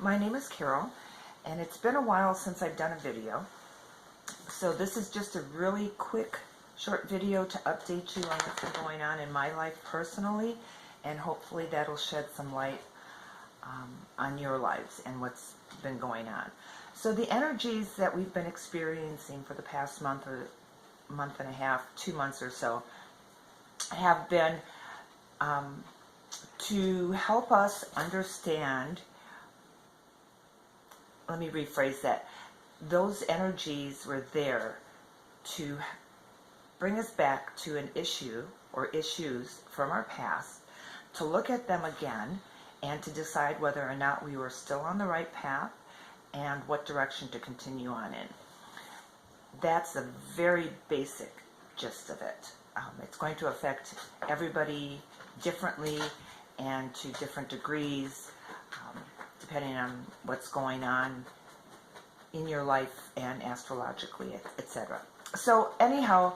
My name is Carol, and it's been a while since I've done a video. So this is just a really quick, short video to update you on what's been going on in my life personally, and hopefully that'll shed some light on your lives and what's been going on. So the energies that we've been experiencing for the past month or month and a half, 2 months or so, have been to help us understand. Let me rephrase that. Those energies were there to bring us back to an issue or issues from our past, to look at them again and to decide whether or not we were still on the right path and what direction to continue on in. That's the very basic gist of it. It's going to affect everybody differently and to different degrees, depending on what's going on in your life and astrologically, etc. So anyhow,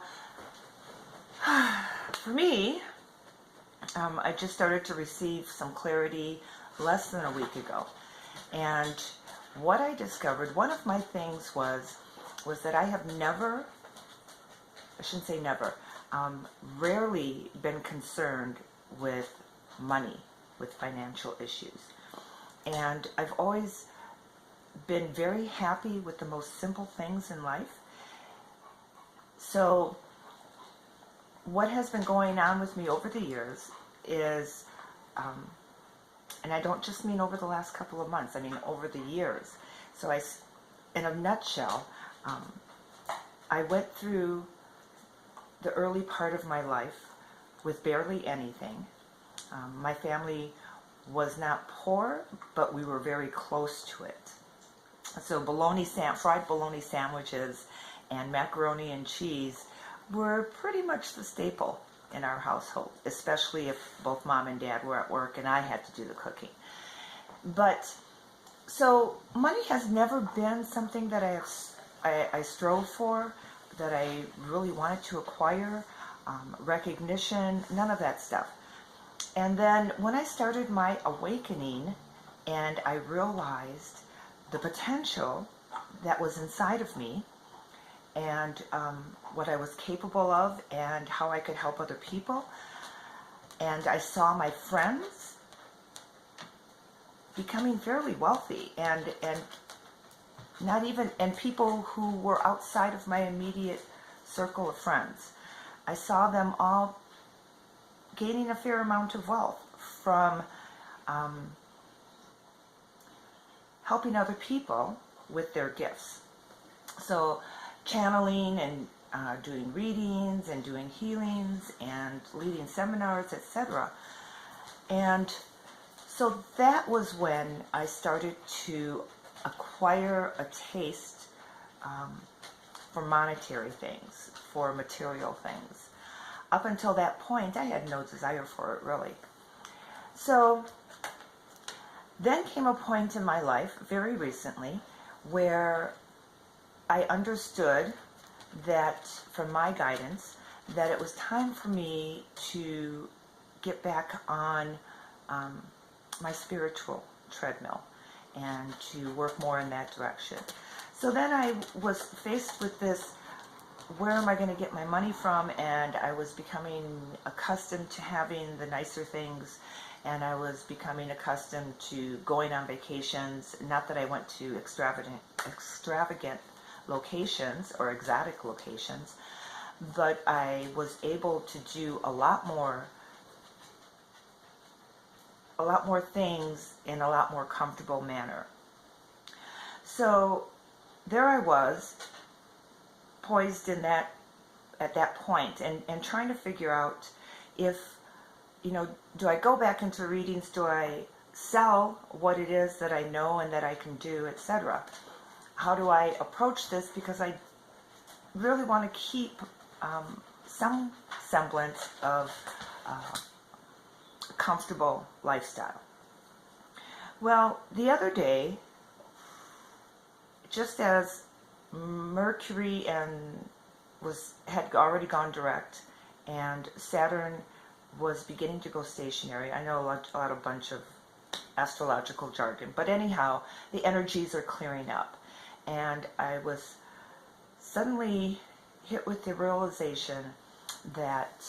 for me, I just started to receive some clarity less than a week ago. And what I discovered, one of my things was that I have never, I shouldn't say never, rarely been concerned with money, with financial issues. And I've always been very happy with the most simple things in life. So what has been going on with me over the years is, and I don't just mean over the last couple of months, I mean over the years. So in a nutshell, I went through the early part of my life with barely anything. My family was not poor, but we were very close to it. So fried bologna sandwiches and macaroni and cheese were pretty much the staple in our household, especially if both mom and dad were at work and I had to do the cooking. But so money has never been something that I strove for, that I really wanted to acquire, recognition, none of that stuff. And then when I started my awakening and I realized the potential that was inside of me and what I was capable of and how I could help other people, and I saw my friends becoming fairly wealthy and not even, and people who were outside of my immediate circle of friends, I saw them all gaining a fair amount of wealth from helping other people with their gifts. So channeling and doing readings and doing healings and leading seminars, etc. And so that was when I started to acquire a taste for monetary things, for material things. Up until that point, I had no desire for it, really. So then came a point in my life, very recently, where I understood that, from my guidance, that it was time for me to get back on my spiritual treadmill and to work more in that direction. So then I was faced with this, where am I going to get my money from? And I was becoming accustomed to having the nicer things, and I was becoming accustomed to going on vacations. Not that I went to extravagant locations or exotic locations, but I was able to do a lot more things in a lot more comfortable manner. So there I was, poised at that point, and trying to figure out if, do I go back into readings, do I sell what it is that I know and that I can do, etc. How do I approach this? Because I really want to keep some semblance of comfortable lifestyle. Well, the other day, just as Mercury had already gone direct, and Saturn was beginning to go stationary. I know a bunch of astrological jargon. But anyhow, the energies are clearing up. And I was suddenly hit with the realization that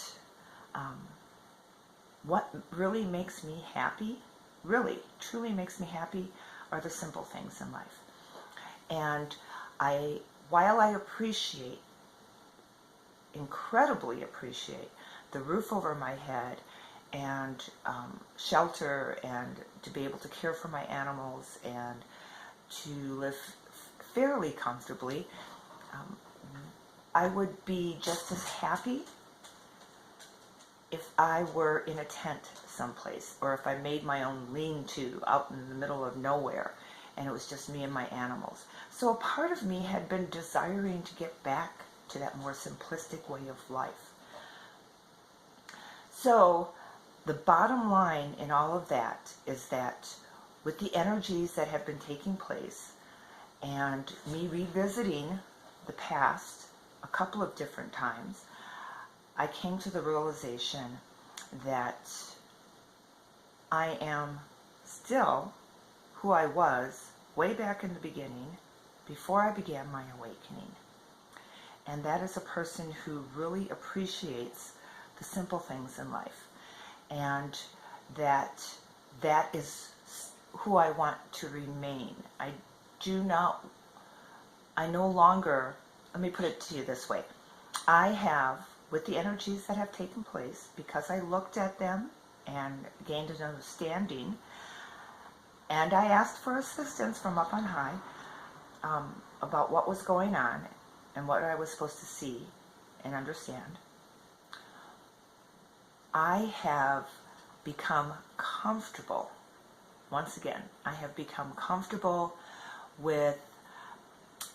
what really makes me happy, really, truly makes me happy, are the simple things in life. And while I incredibly appreciate the roof over my head and shelter and to be able to care for my animals and to live fairly comfortably, I would be just as happy if I were in a tent someplace, or if I made my own lean-to out in the middle of nowhere and it was just me and my animals. So a part of me had been desiring to get back to that more simplistic way of life. So the bottom line in all of that is that with the energies that have been taking place and me revisiting the past a couple of different times, I came to the realization that I am still who I was way back in the beginning, before I began my awakening. And that is a person who really appreciates the simple things in life. And that is who I want to remain. I no longer, let me put it to you this way. I have, with the energies that have taken place, because I looked at them and gained an understanding, and I asked for assistance from up on high about what was going on and what I was supposed to see and understand. I have become comfortable, once again, I have become comfortable with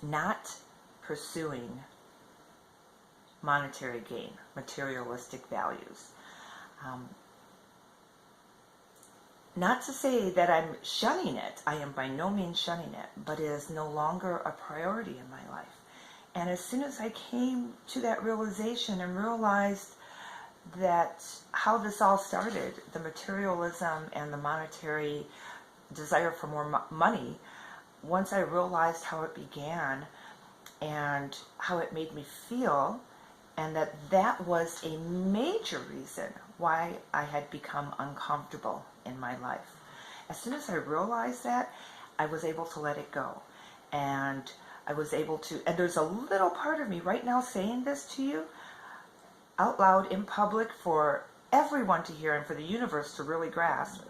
not pursuing monetary gain, materialistic values. Not to say that I'm shunning it. I am by no means shunning it, but it is no longer a priority in my life. And as soon as I came to that realization and realized that how this all started, the materialism and the monetary desire for more money, once I realized how it began and how it made me feel, and that was a major reason why I had become uncomfortable in my life. As soon as I realized that, I was able to let it go. And I was able to, and there's a little part of me right now saying this to you out loud in public for everyone to hear and for the universe to really grasp.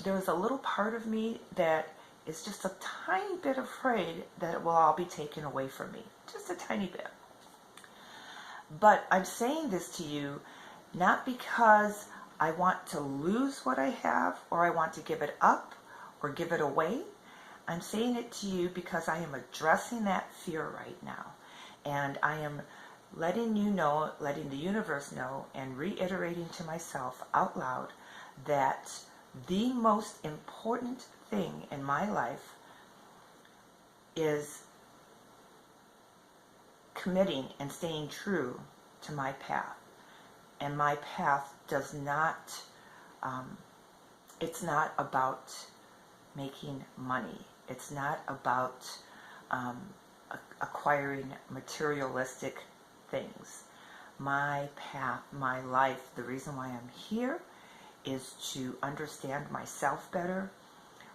There is a little part of me that is just a tiny bit afraid that it will all be taken away from me. Just a tiny bit. But I'm saying this to you not because I want to lose what I have or I want to give it up or give it away. I'm saying it to you because I am addressing that fear right now. And I am letting you know, letting the universe know, and reiterating to myself out loud that the most important thing in my life is committing and staying true to my path. And my path does not, it's not about making money. It's not about acquiring materialistic things. My path, my life, the reason why I'm here is to understand myself better,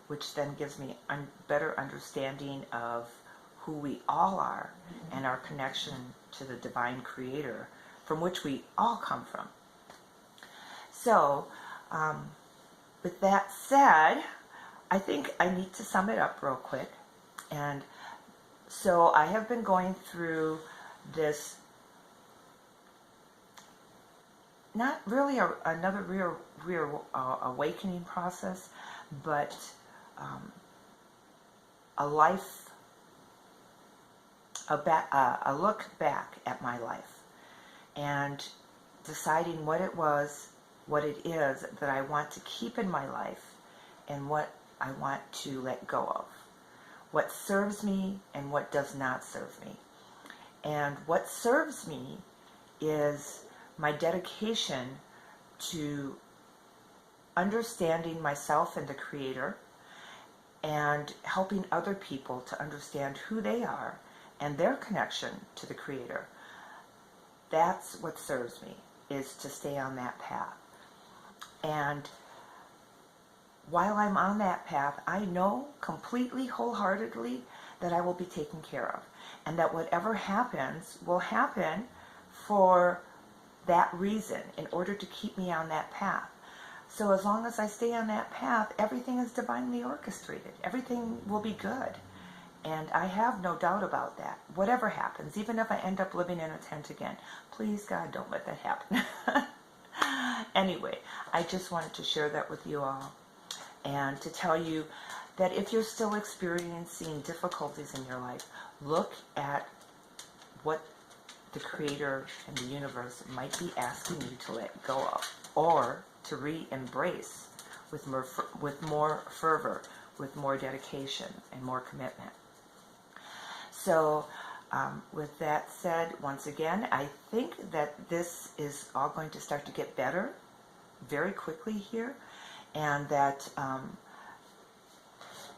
which then gives me a better understanding of who we all are and our connection to the divine creator from which we all come from. So, with that said, I think I need to sum it up real quick. And so I have been going through this, not really another real awakening process, but a look back at my life and deciding what it was, what it is that I want to keep in my life and what I want to let go of. What serves me and what does not serve me. And what serves me is my dedication to understanding myself and the Creator, and helping other people to understand who they are and their connection to the Creator. That's what serves me, is to stay on that path. And while I'm on that path, I know completely, wholeheartedly, that I will be taken care of. And that whatever happens will happen for that reason, in order to keep me on that path. So as long as I stay on that path, everything is divinely orchestrated. Everything will be good. And I have no doubt about that. Whatever happens, even if I end up living in a tent again, please God, don't let that happen. Anyway, I just wanted to share that with you all, and to tell you that if you're still experiencing difficulties in your life, look at what the Creator and the universe might be asking you to let go of, or to re-embrace with more fervor, with more dedication and more commitment. So with that said, once again, I think that this is all going to start to get better very quickly here, and that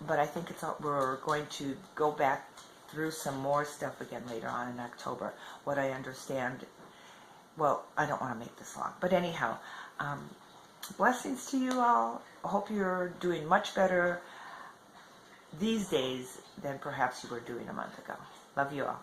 but I think we're going to go back through some more stuff again later on in October. What I understand, well, I don't want to make this long, but anyhow, blessings to you all. I hope you're doing much better these days than perhaps you were doing a month ago. Love you all.